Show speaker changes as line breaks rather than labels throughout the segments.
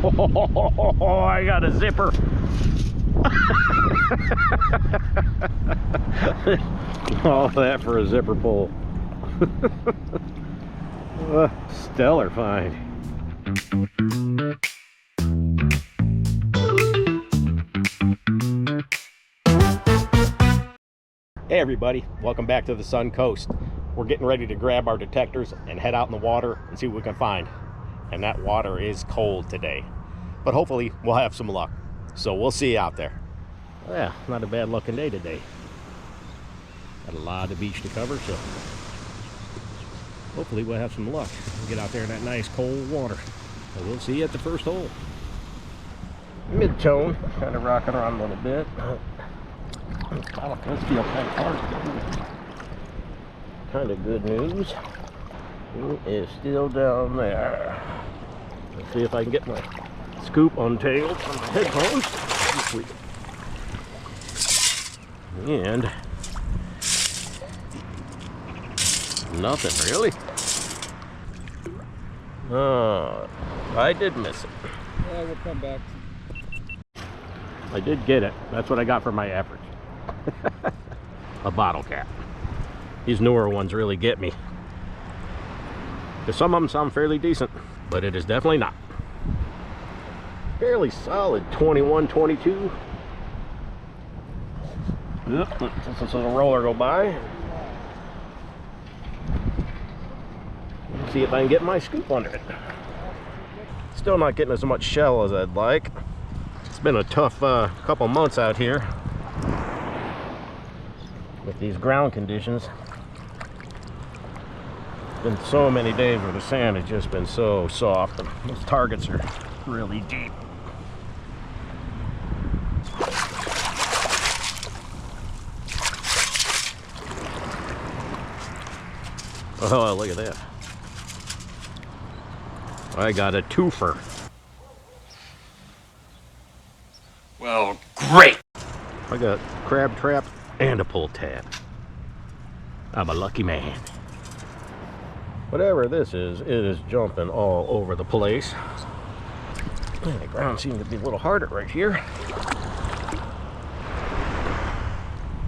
Oh, I got a zipper. All that for a zipper pull. Stellar find. Hey everybody, welcome back to the Suncoast. We're getting ready to grab our detectors and head out in the water and see what we can find. And that water is cold today, but hopefully we'll have some luck. So we'll see you out there. Yeah, not a bad looking day today. Got a lot of beach to cover, so hopefully we'll have some luck and get out there in that nice cold water. So we'll see you at the first hole. Mid-tone, kind of rocking around a little bit. Oh, it does feel kind of hard. Kind of good news. It is still down there. Let's see if I can get my scoop untangled from my headphones. And nothing really. Oh, I did miss it.
Yeah, we'll come back.
I did get it. That's what I got for my effort. A bottle cap. These newer ones really get me. Because some of them sound fairly decent, but it is definitely not. Fairly solid 21, 22. Yep, let's this little roller go by. Let's see if I can get my scoop under it. Still not getting as much shell as I'd like. It's been a tough couple months out here with these ground conditions. Been so many days where the sand has just been so soft, and those targets are really deep. Oh, look at that. I got a twofer.
Well, great.
I got crab trap and a pull tab. I'm a lucky man. Whatever this is, it is jumping all over the place. Man, the ground seems to be a little harder right here.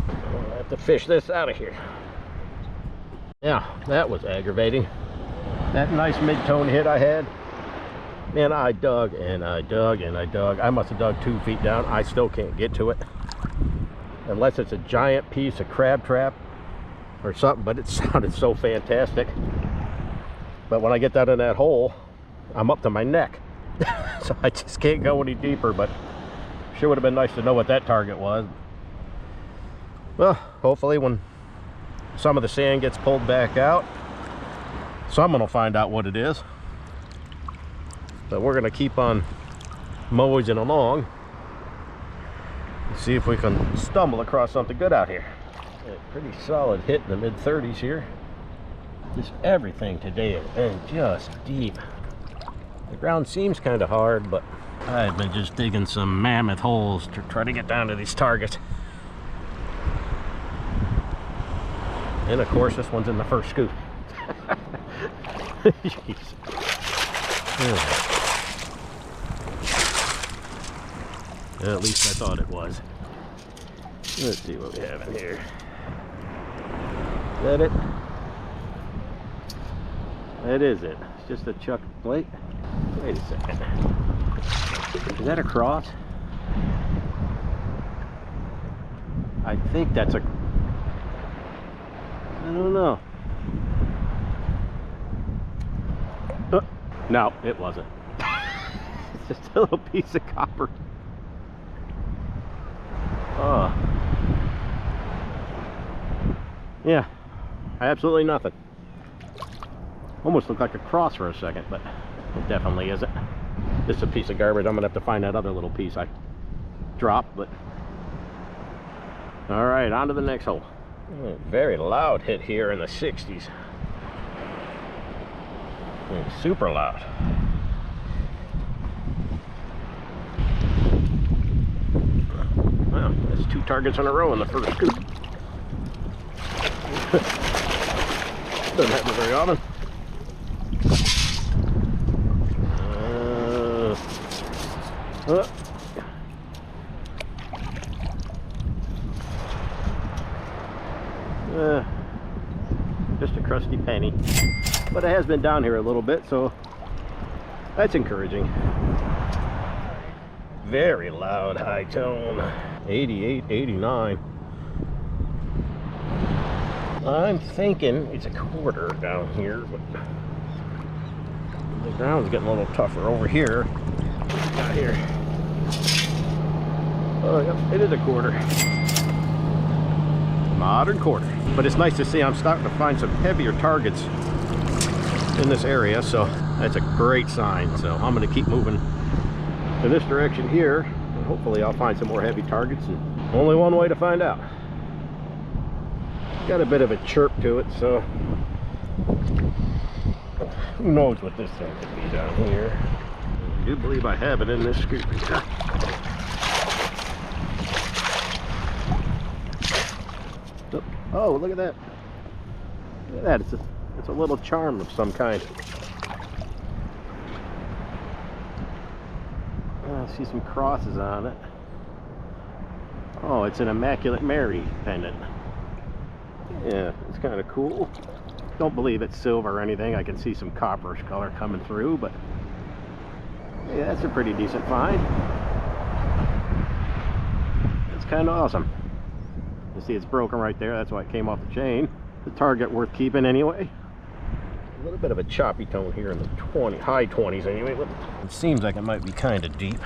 I'll have to fish this out of here. Yeah, that was aggravating. That nice mid-tone hit I had. Man, I dug and I dug and I dug. I must have dug 2 feet down. I still can't get to it. Unless it's a giant piece of crab trap or something, but it sounded so fantastic. But when I get down in that hole, I'm up to my neck. So I just can't go any deeper, but sure would have been nice to know what that target was. Well, hopefully when some of the sand gets pulled back out, someone will find out what it is. But we're going to keep on moseying along and see if we can stumble across something good out here. A pretty solid hit in the mid-30s here. Just everything today has been just deep. The ground seems kind of hard, but I've been just digging some mammoth holes to try to get down to these targets. And of course, this one's in the first scoop. Jeez. At least I thought it was. Let's see what we have in here. Is that it? That is it. It's just a chuck plate. Wait a second. Is that a cross? I think that's a... I don't know. No, it wasn't. It's just a little piece of copper. Oh. Yeah, absolutely nothing. Almost looked like a cross for a second, but it definitely isn't. Just a piece of garbage. I'm gonna have to find that other little piece I dropped, but all right, on to the next hole. Very loud hit here in the 60s. Super loud. Wow, that's 2 targets in a row in the first scoop. Doesn't happen very often. Just a crusty penny, but it has been down here a little bit, so that's encouraging. Very loud high tone. 88, 89. I'm thinking it's a quarter down here, but the ground's getting a little tougher over here. Out here. Oh, yep, it is a quarter. Modern quarter. But it's nice to see I'm starting to find some heavier targets in this area, so that's a great sign. So I'm going to keep moving in this direction here, and hopefully I'll find some more heavy targets, and only one way to find out. Got a bit of a chirp to it, so who knows what this thing could be down here. I do believe I have it in this scoop. Oh, look at that. Look at that. It's a little charm of some kind. I see some crosses on it. Oh, it's an Immaculate Mary pendant. Yeah, it's kind of cool. Don't believe it's silver or anything. I can see some copperish color coming through, but yeah, that's a pretty decent find. It's kind of awesome. You see it's broken right there. That's why it came off the chain. The target worth keeping anyway. A little bit of a choppy tone here in the high 20s anyway. It seems like it might be kind of deep.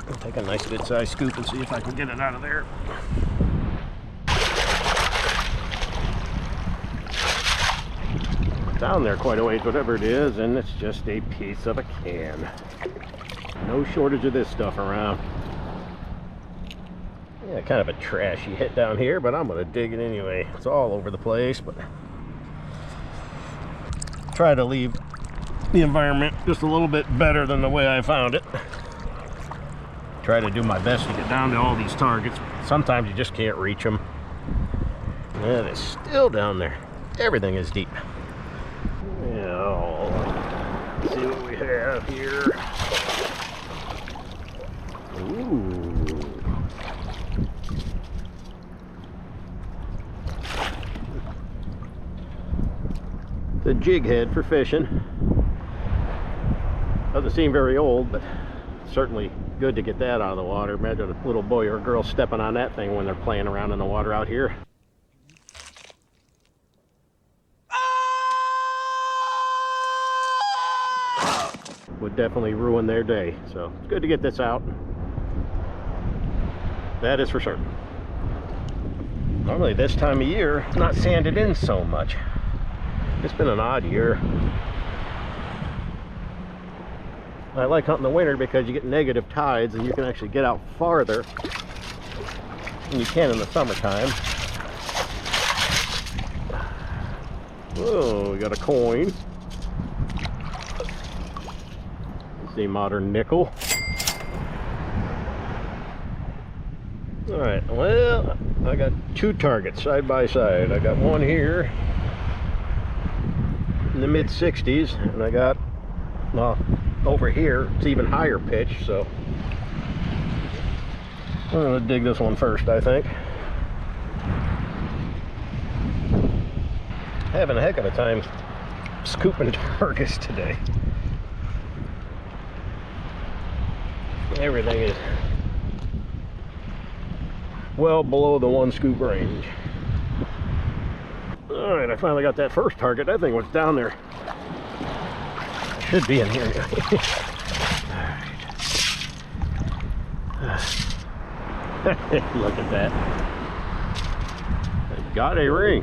I'll take a nice good-sized scoop and see if I can get it out of there. Down there quite a ways, whatever it is, and it's just a piece of a can. No shortage of this stuff around. Yeah, kind of a trashy hit down here, but I'm gonna dig it anyway. It's all over the place, but try to leave the environment just a little bit better than the way I found it. Try to do my best to get down to all these targets. Sometimes you just can't reach them. And it's still down there. Everything is deep. Yeah, let's see what we have here. Ooh. It's a jig head for fishing. Doesn't seem very old, but certainly good to get that out of the water. Imagine a little boy or girl stepping on that thing when they're playing around in the water out here. Would definitely ruin their day. So it's good to get this out. That is for certain. Normally this time of year, it's not sanded in so much. It's been an odd year. I like hunting in the winter because you get negative tides and you can actually get out farther than you can in the summertime. Whoa, we got a coin. Let's see, modern nickel. Alright, well, I got two targets side by side. I got one here in the mid 60s, and I got, well, over here it's even higher pitch, so I'm gonna dig this one first, I think. Having a heck of a time scooping targets today. Everything is well below the one scoop range. All right, I finally got that first target. That thing was down there. Should be in here. All right. Look at that. I got a ring.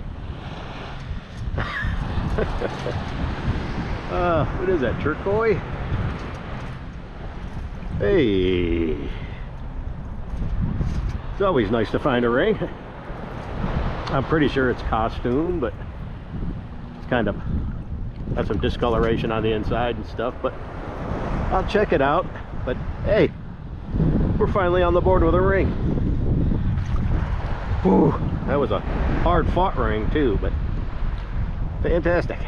What is that, turquoise? Hey. It's always nice to find a ring. I'm pretty sure it's costume, but it's kind of got some discoloration on the inside and stuff, but I'll check it out. But hey, we're finally on the board with a ring. Whew, that was a hard fought ring too, but fantastic.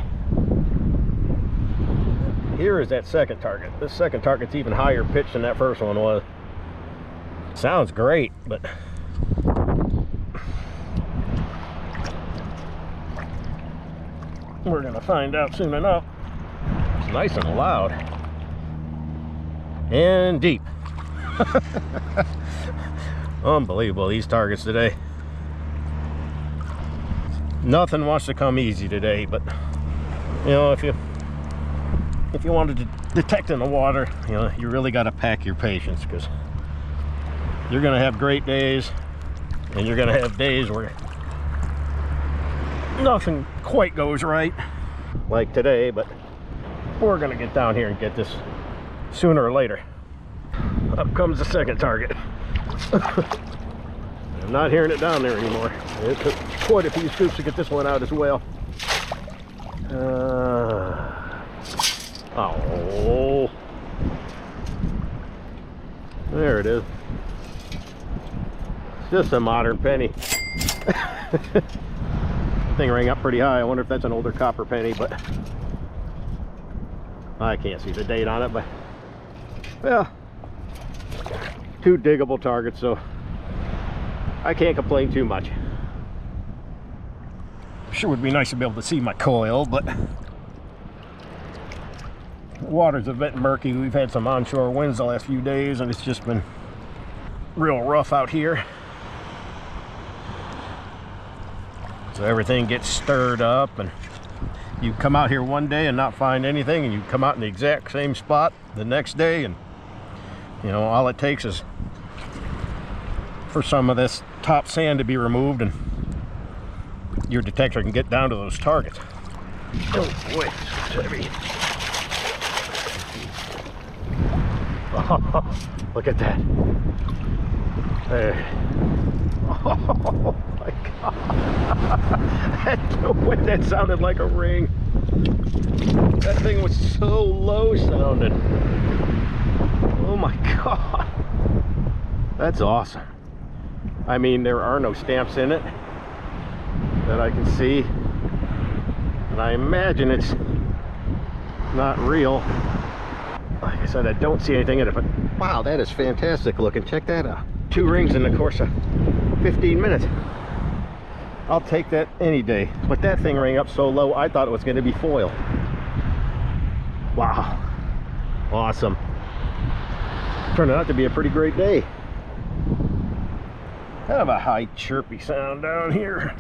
here is that second target. This second target's even higher pitched than that first one was. Sounds great, but we're gonna find out soon enough. It's nice and loud and deep. Unbelievable, these targets today. Nothing wants to come easy today, but you know, if you wanted to detect in the water, you know, you really got to pack your patience, because you're gonna have great days and you're gonna have days where nothing quite goes right, like today. But we're gonna get down here and get this sooner or later. Up comes the second target. I'm not hearing it down there anymore. It took quite a few scoops to get this one out as well. Oh, there it is. It's just a modern penny. The thing rang up pretty high. I wonder if that's an older copper penny, but I can't see the date on it. But well, two diggable targets, so I can't complain too much. Sure would be nice to be able to see my coil, but the water's a bit murky. We've had some onshore winds the last few days, and it's just been real rough out here. So everything gets stirred up, and you come out here one day and not find anything, and you come out in the exact same spot the next day, and you know, all it takes is for some of this top sand to be removed, and your detector can get down to those targets. Oh boy, it's heavy. Oh, look at that. There. Oh my God. No way, that sounded like a ring. That thing was so low sounding. Oh my God. That's awesome. I mean, there are no stamps in it that I can see, and I imagine it's not real. Like I said, I don't see anything in it, but wow, that is fantastic looking. Check that out. 2 rings in the course of 15 minutes. I'll take that any day. But that thing rang up so low, I thought it was going to be foil. Wow, awesome. Turned out to be a pretty great day. Kind of a high chirpy sound down here.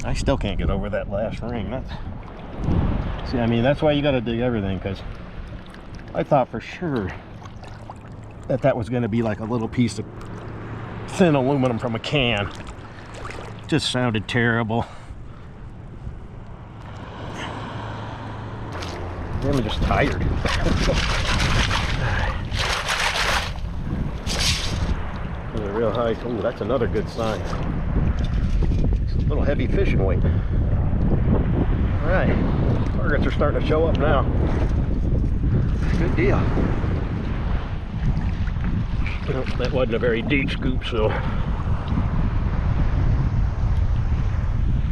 I still can't get over that last ring. See, I mean, that's why you got to dig everything, because I thought for sure that that was going to be like a little piece of thin aluminum from a can. It just sounded terrible. I'm just tired. There's a real high. Oh, that's another good sign. It's a little heavy fishing weight. All right, targets are starting to show up now. Good deal. Well, that wasn't a very deep scoop, so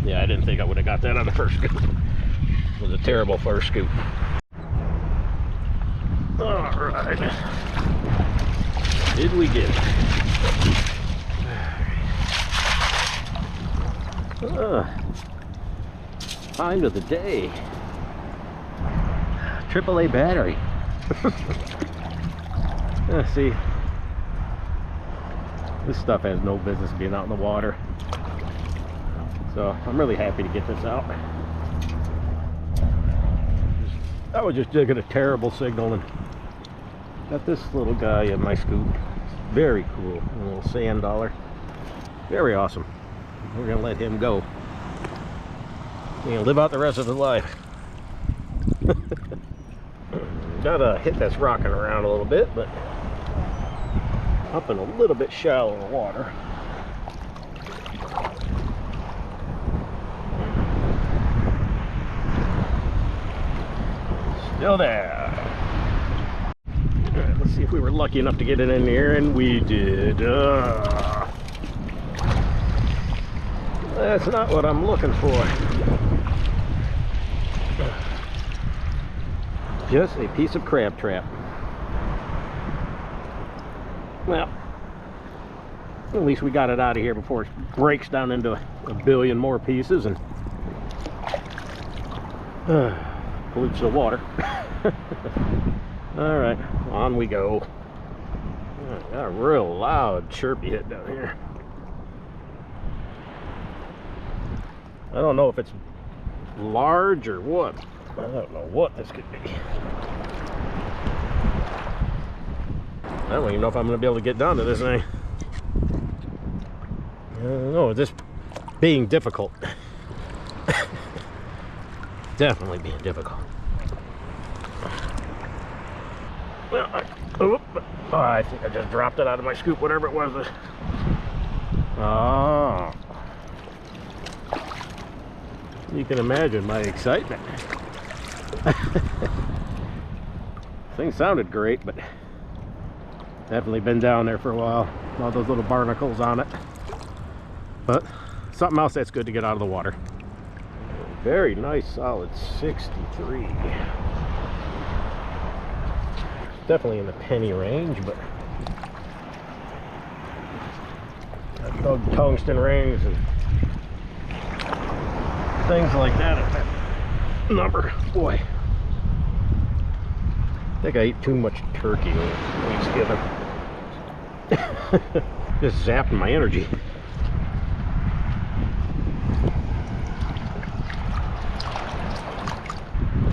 yeah, I didn't think I would have got that on the first scoop. It was a terrible first scoop. All right, did we get it? Time of the day. AAA battery. See, this stuff has no business being out in the water. So I'm really happy to get this out. I was just digging a terrible signal and got this little guy in my scoop. Very cool, a little sand dollar. Very awesome. We're gonna let him go. He's gonna live out the rest of his life. Gotta hit this rocking around a little bit, but up in a little bit shallower water. Still there. All right, let's see if we were lucky enough to get it in here, and we did. That's not what I'm looking for. Just a piece of crab trap. Well, at least we got it out of here before it breaks down into a billion more pieces and pollutes the water. All right, on we go. Got a real loud chirpy hit down here. I don't know if it's large or what. I don't know what this could be. I don't even know if I'm going to be able to get down to this thing. I don't know, this being difficult. Definitely being difficult. Well, I think I just dropped it out of my scoop, whatever it was. Oh. You can imagine my excitement. Thing sounded great, but definitely been down there for a while. All those little barnacles on it. But something else that's good to get out of the water. Very nice, solid 63. Definitely in the penny range, but I've dug tungsten rings and things like that at that number. Boy, I think I ate too much turkey on Thanksgiving. Just zapped my energy.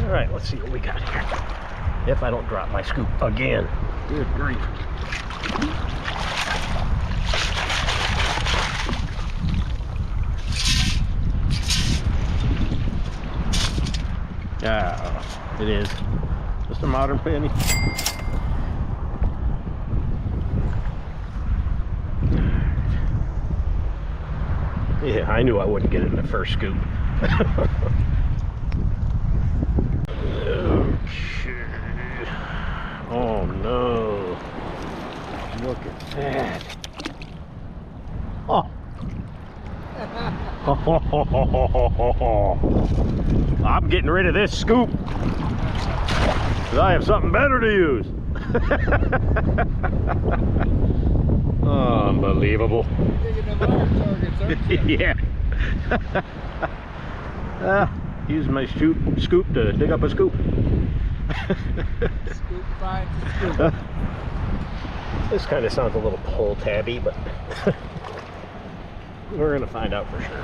All right, let's see what we got here. If I don't drop my scoop again. Good grief. Yeah, it is. Just a modern penny. Yeah, I knew I wouldn't get it in the first scoop. Oh no. Look at that. Oh. I'm getting rid of this scoop because I have something better to use. Unbelievable. Yeah. Use my scoop to dig up a scoop.
Scoop finds a scoop.
This kind of sounds a little pull tabby, but we're gonna find out for sure.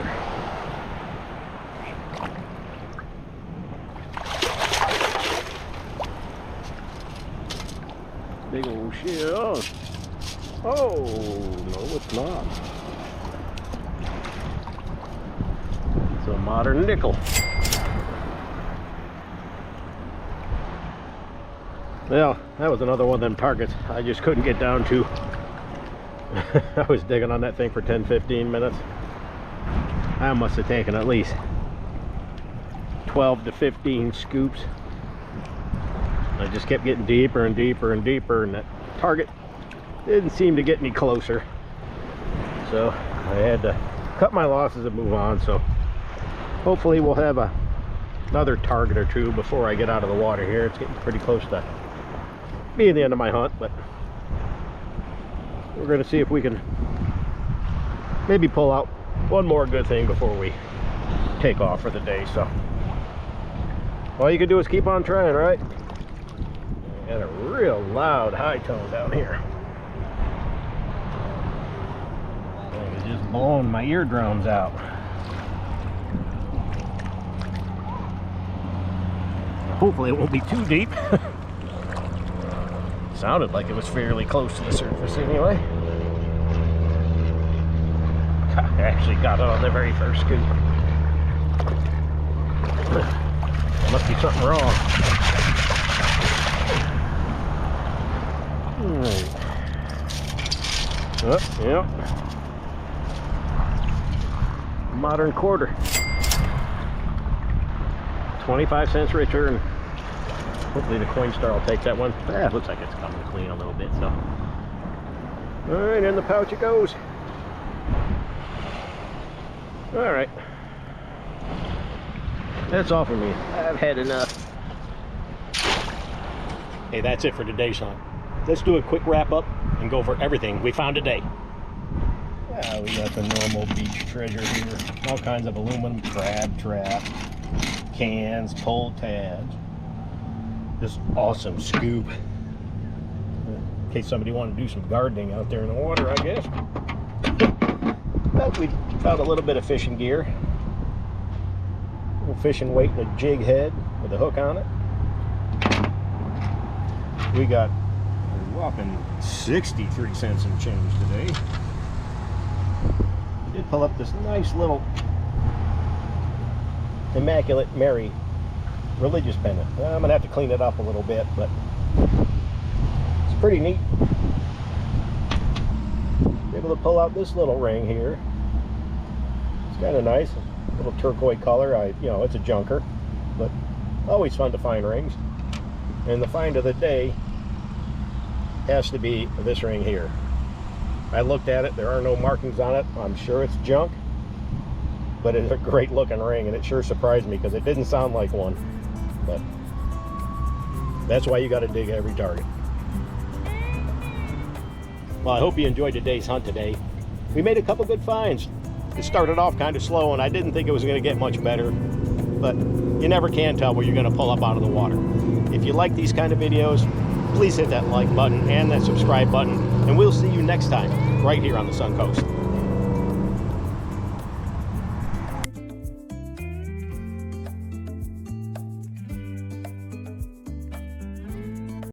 Big old shell. Oh no, it's not. It's a modern nickel. Well, that was another one of them targets I just couldn't get down to. I was digging on that thing for 10-15 minutes. I must have taken at least 12 to 15 scoops. I just kept getting deeper and deeper and deeper, and that target didn't seem to get any closer. So I had to cut my losses and move on. So hopefully we'll have another target or two before I get out of the water here. It's getting pretty close to being the end of my hunt, but we're going to see if we can maybe pull out one more good thing before we take off for the day. So all you can do is keep on trying, right? Got a real loud high tone down here. It's just blowing my eardrums out. Hopefully it won't be too deep. Sounded like it was fairly close to the surface anyway. I actually got it on the very first scoop. Must be something wrong. Oh, yeah. Modern quarter. 25 cents return. Hopefully the Coinstar will take that one. It looks like it's coming clean a little bit, so. Alright, in the pouch it goes. Alright. That's all for me. I've had enough. Hey, that's it for today's hunt. Let's do a quick wrap up and go over everything we found today. Yeah, we got the normal beach treasure here. All kinds of aluminum crab traps, cans, pull tabs. This awesome scoop. In case somebody wanted to do some gardening out there in the water, I guess. But we found a little bit of fishing gear. A little fishing weight and a jig head with a hook on it. We got a whopping 63 cents and change today. We did pull up this nice little Immaculate Mary religious pendant. I'm gonna have to clean it up a little bit, but it's pretty neat. Able to pull out this little ring here. It's kind of nice, a little turquoise color. You know, it's a junker, but always fun to find rings. And the find of the day has to be this ring here. I looked at it, there are no markings on it. I'm sure it's junk, but it's a great looking ring, and it sure surprised me because it didn't sound like one. But that's why you got to dig every target. Well, I hope you enjoyed today's hunt today. We made a couple good finds. It started off kind of slow, and I didn't think it was going to get much better, but you never can tell where you're going to pull up out of the water. If you like these kind of videos, please hit that like button and that subscribe button, and we'll see you next time right here on the Suncoast.